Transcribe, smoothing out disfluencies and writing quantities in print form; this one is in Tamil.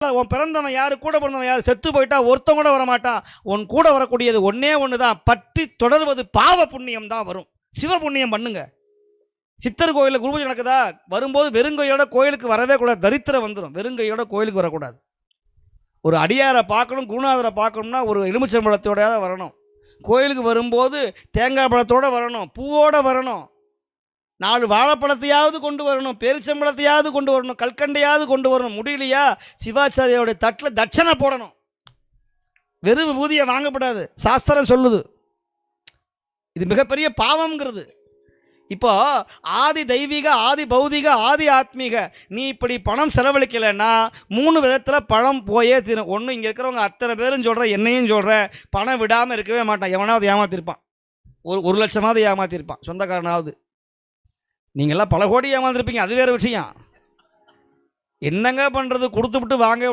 உன் பிறந்தவன் யாரு, கூட பிறந்தவன் யாரு, செத்து போயிட்டா ஒருத்தன் கூட வரமாட்டான். உன் கூட வரக்கூடியது ஒன்னே ஒன்று தான், பற்றி தொடர்வது பாவ புண்ணியம் தான் வரும். சிவ புண்ணியம் பண்ணுங்க. சித்தர் கோயிலில் குருபூஜை நடக்குதா, வரும்போது வெறுங்கையோட கோயிலுக்கு வரவே கூடாது, தரித்திரம் வந்துடும். வெறுங்கையோட கோயிலுக்கு வரக்கூடாது. ஒரு அடியாரை பார்க்கணும், குருநாதரை பார்க்கணும்னா ஒரு எலுமிச்சம்பழத்தோட வரணும். கோயிலுக்கு வரும்போது தேங்காய் பழத்தோடு வரணும், பூவோடு வரணும், 4 வாழைப்பழத்தையாவது கொண்டு வரணும், பேரிச்சம்பழத்தையாவது கொண்டு வரணும், கல்கண்டையாவது கொண்டு வரணும். முடியலையா சிவாச்சாரியோடைய தட்டில் தட்சணை போடணும். வெறும் விபூதியை வாங்கப்படாது, சாஸ்திரம் சொல்லுது. இது மிகப்பெரிய பாவம்ங்கிறது. இப்போ ஆதி தெய்வீக, ஆதி பௌதிக, ஆதி ஆத்மீக, நீ இப்படி பணம் செலவழிக்கலைன்னா 3 விதத்தில் பணம் போயே தீரும். ஒன்று, இங்கே இருக்கிறவங்க அத்தனை பேரும் சொல்கிற, என்னையும் சொல்கிற, பணம் விடாமல் இருக்கவே மாட்டான். எவனாவது ஏமாற்றிருப்பான், ஒரு லட்சமாவது ஏமாற்றிருப்பான், சொந்தக்காரனாவது. நீங்கள்லாம் பல கோடி ஏமாந்துருப்பீங்க, அது வேறு விஷயம். என்னங்க பண்ணுறது, கொடுத்து விட்டு வாங்க